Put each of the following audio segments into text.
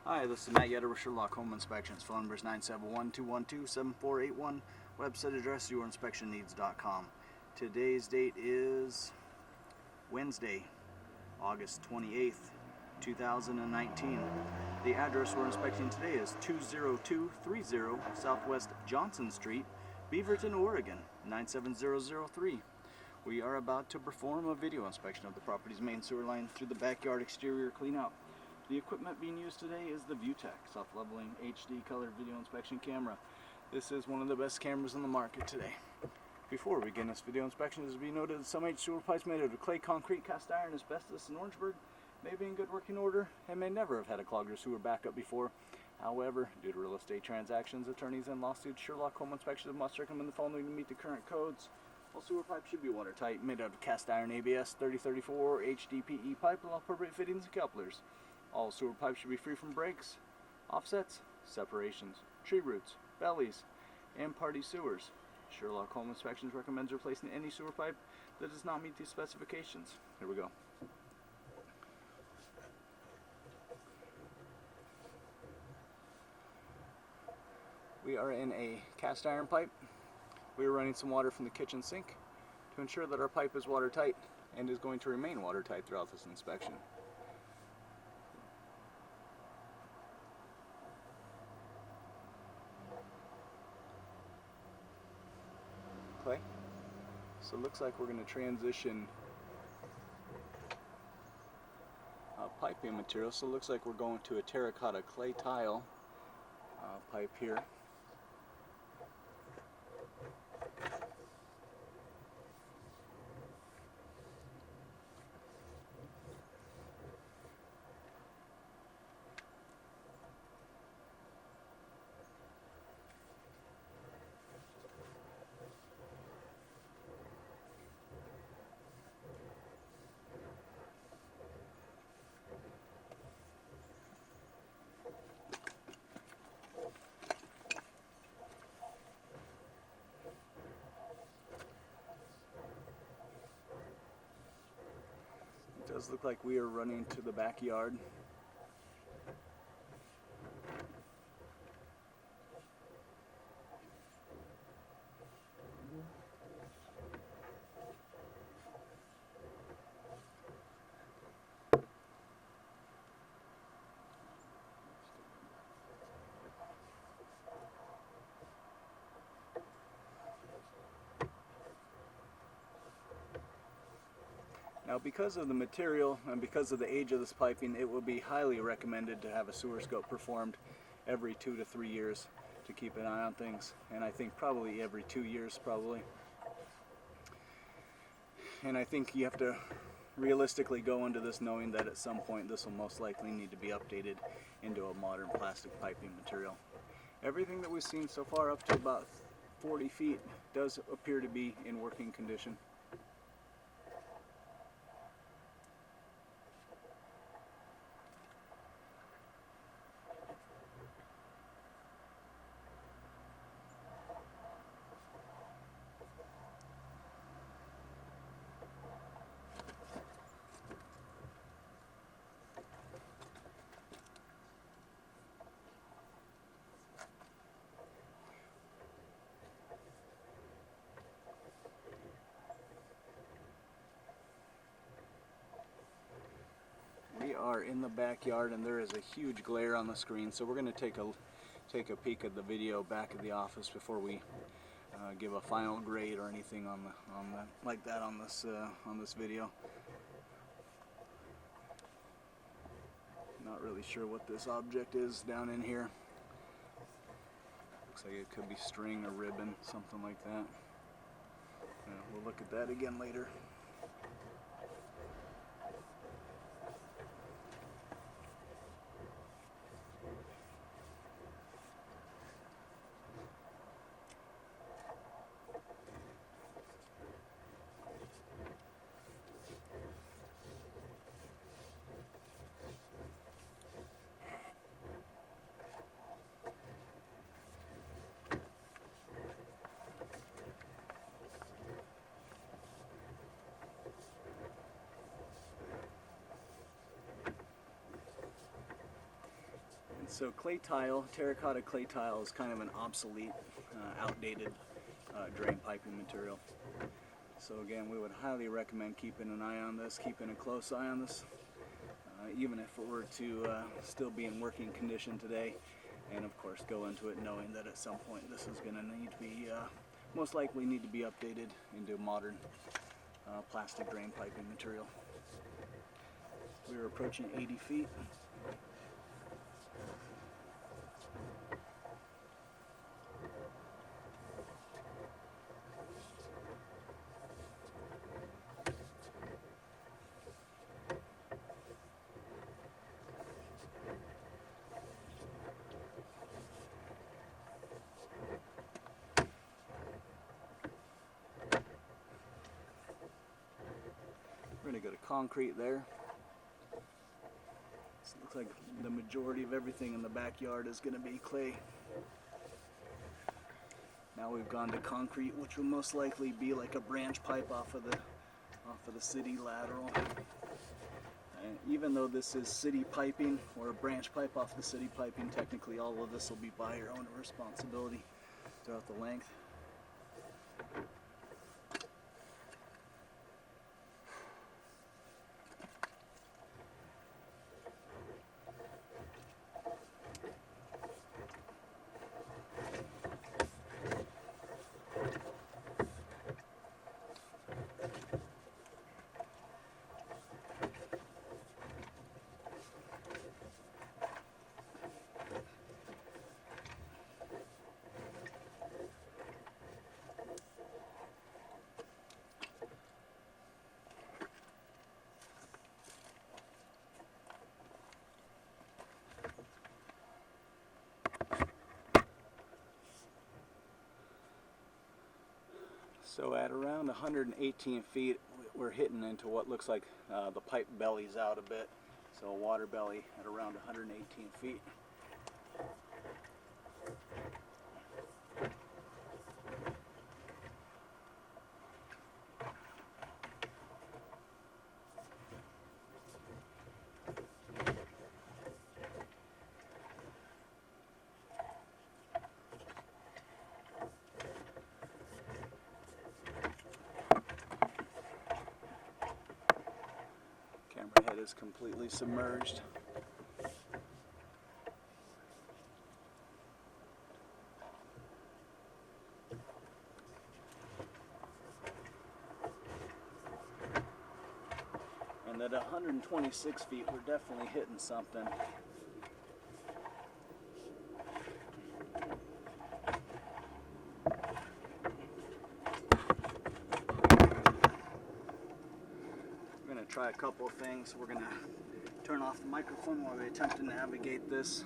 Hi, this is Matt Yetter with Sherlock Home Inspections. Phone number is 971-212-7481. Website address yourinspectionneeds.com. Today's date is Wednesday, August 28th, 2019. The address we're inspecting today is 20230 Southwest Johnson Street, Beaverton, Oregon, 97003. We are about to perform a video inspection of the property's main sewer line through the backyard exterior cleanout. The equipment being used today is the ViewTech self-leveling HD color video inspection camera. This is one of the best cameras on the market today. Before we begin this video inspection, it is to be noted that some H sewer pipes made out of clay, concrete, cast iron, asbestos, and Orangeburg may be in good working order and may never have had a clogged or sewer backup before. However, due to real estate transactions, attorneys, and lawsuits, Sherlock Home Inspections must recommend the following to meet the current codes. All sewer pipes should be watertight, made out of cast iron ABS 3034 or HDPE pipe with all appropriate fittings and couplers. All sewer pipes should be free from breaks, offsets, separations, tree roots, bellies, and party sewers. Sherlock Home Inspections recommends replacing any sewer pipe that does not meet these specifications. Here we go. We are in a cast iron pipe. We are running some water from the kitchen sink to ensure that our pipe is watertight and is going to remain watertight throughout this inspection. Clay. So it looks like we're going to transition piping material. So it looks like we're going to a terracotta clay tile pipe here. It does look like we are running to the backyard. Now, because of the material and because of the age of this piping, it will be highly recommended to have a sewer scope performed every 2 to 3 years to keep an eye on things, and I think probably every 2 years probably. And I think you have to realistically go into this knowing that at some point this will most likely need to be updated into a modern plastic piping material. Everything that we've seen so far up to about 40 feet does appear to be in working condition. We are in the backyard and there is a huge glare on the screen, so we're going to take a peek at the video back at the office before we give a final grade or anything on this video. Not really sure what this object is down in here. Looks like it could be string or ribbon, something like that. We'll look at that again later. So clay tile, terracotta clay tile is kind of an obsolete, outdated drain piping material. So again, we would highly recommend keeping an eye on this, keeping a close eye on this, even if it were to still be in working condition today. And of course go into it knowing that at some point this is going to need to be, most likely need to be updated into modern plastic drain piping material. We are approaching 80 feet. We're going to go to concrete there. So it looks like the majority of everything in the backyard is going to be clay. Now we've gone to concrete, which will most likely be like a branch pipe off of the city lateral. And even though this is city piping or a branch pipe off the city piping, technically all of this will be by your own responsibility throughout the length. So at around 118 feet, we're hitting into what looks like the pipe bellies out a bit. So a water belly at around 118 feet. Camera head is completely submerged. And at 126 feet, we're definitely hitting something. We're going to try a couple of things. We're going to turn off the microphone while we attempt to navigate this.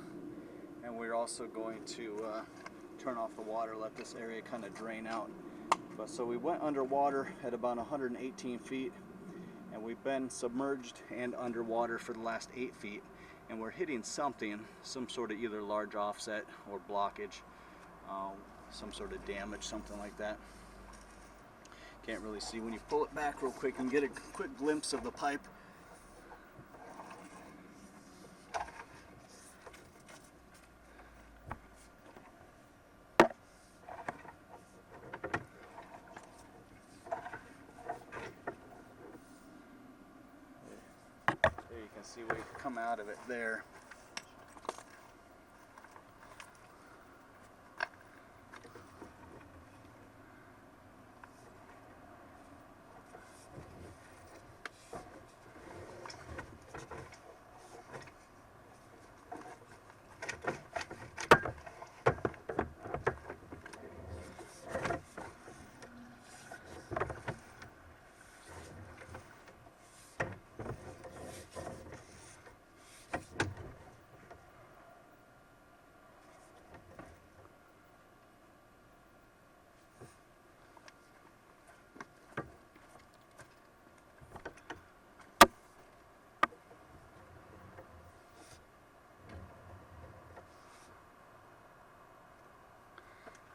And we're also going to turn off the water, let this area kind of drain out. But so we went underwater at about 118 feet. And we've been submerged and underwater for the last 8 feet, and we're hitting something, some sort of either large offset or blockage, some sort of damage, something like that. Can't really see. When you pull it back real quick and get a quick glimpse of the pipe. You can see we've come out of it there.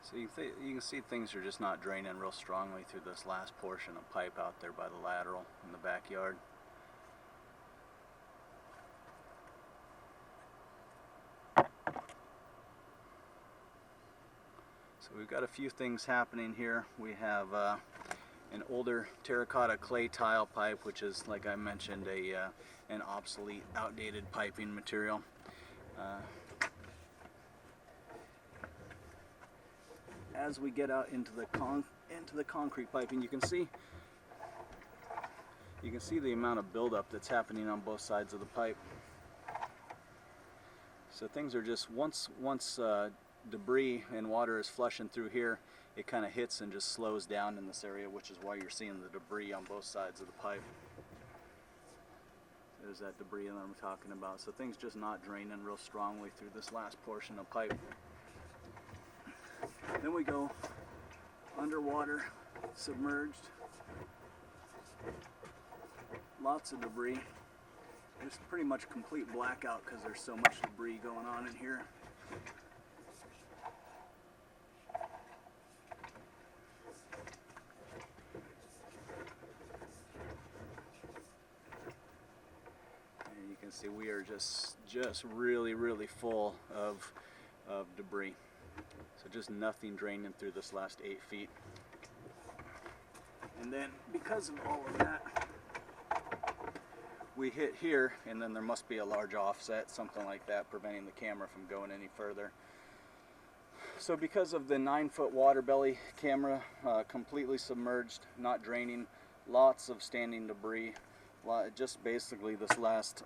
So you can see things are just not draining real strongly through this last portion of pipe out there by the lateral in the backyard. So we've got a few things happening here. We have an older terracotta clay tile pipe, which is, like I mentioned, an obsolete, outdated piping material. As we get out into the concrete piping, you can see the amount of buildup that's happening on both sides of the pipe. So things are just, once debris and water is flushing through here, it kind of hits and just slows down in this area, which is why you're seeing the debris on both sides of the pipe. There's that debris that I'm talking about. So things just not draining real strongly through this last portion of pipe. Then we go underwater, submerged. Lots of debris. Just pretty much complete blackout because there's so much debris going on in here. And you can see we are just really full of debris. So just nothing draining through this last 8 feet. And then because of all of that, we hit here, and then there must be a large offset, something like that, preventing the camera from going any further. So because of the 9-foot water belly camera, completely submerged, not draining, lots of standing debris, just basically this last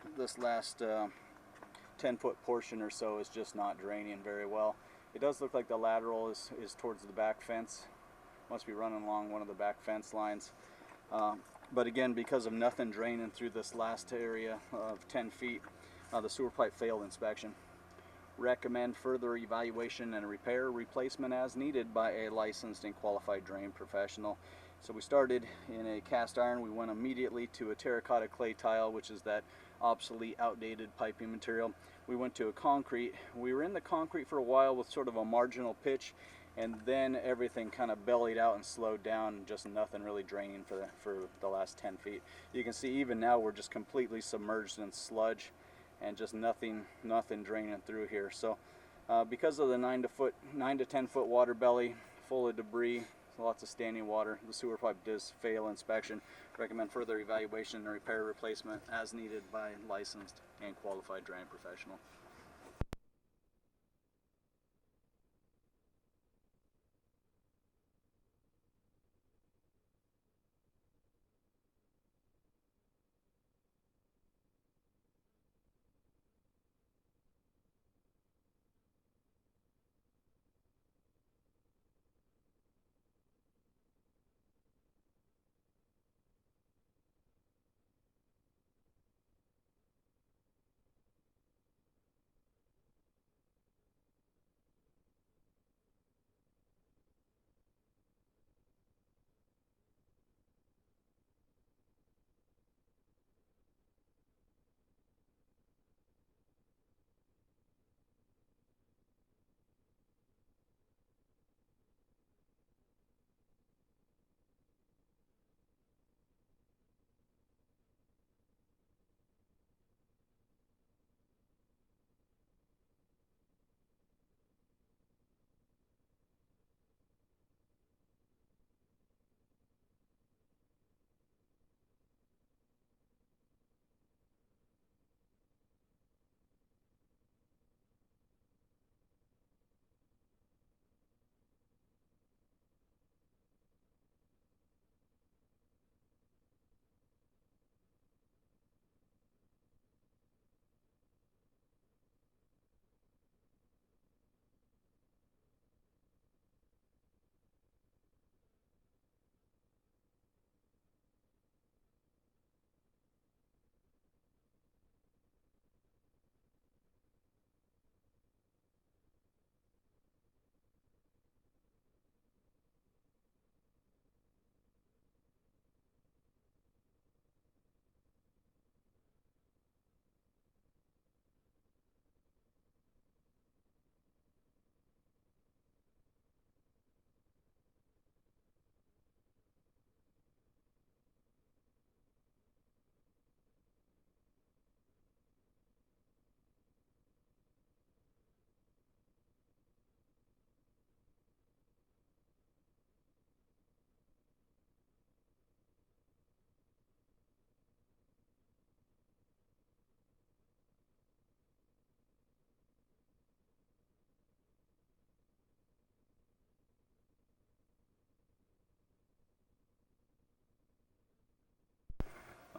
10-foot portion or so is just not draining very well. It does look like the lateral is towards the back fence. Must be running along one of the back fence lines. But again, because of nothing draining through this last area of 10 feet, the sewer pipe failed inspection. Recommend further evaluation and repair replacement as needed by a licensed and qualified drain professional. So we started in a cast iron. We went immediately to a terracotta clay tile, which is that obsolete, outdated piping material. We went to a concrete. We were in the concrete for a while with sort of a marginal pitch, and then everything kind of bellied out and slowed down, just nothing really draining for the last 10 feet. You can see even now we're just completely submerged in sludge and just nothing draining through here. So because of the 9 to 10 foot water belly full of debris, lots of standing water, the sewer pipe does fail inspection. Recommend further evaluation and repair replacement as needed by licensed and qualified drain professional.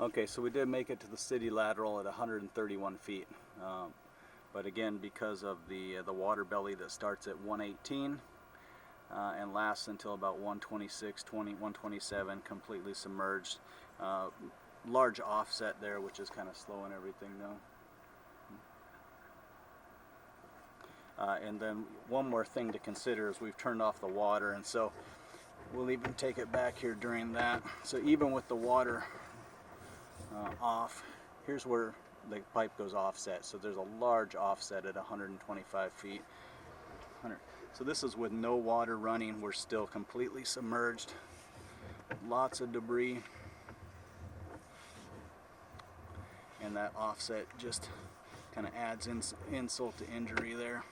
Okay, so we did make it to the city lateral at 131 feet. But again, because of the water belly that starts at 118 and lasts until about 126, 127, completely submerged. Large offset there, which is kind of slowing everything down. And then one more thing to consider is we've turned off the water, and so we'll even take it back here during that. So even with the water off, here's where the pipe goes offset. So there's a large offset at 125 feet. So this is with no water running. We're still completely submerged. Lots of debris. And that offset just kind of adds insult to injury there.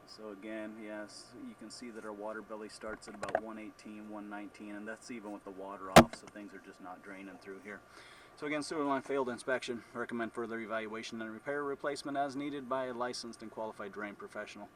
So again, yes, you can see that our water belly starts at about 118, 119, and that's even with the water off, so things are just not draining through here. So again, sewer line failed inspection. Recommend further evaluation and repair replacement as needed by a licensed and qualified drain professional.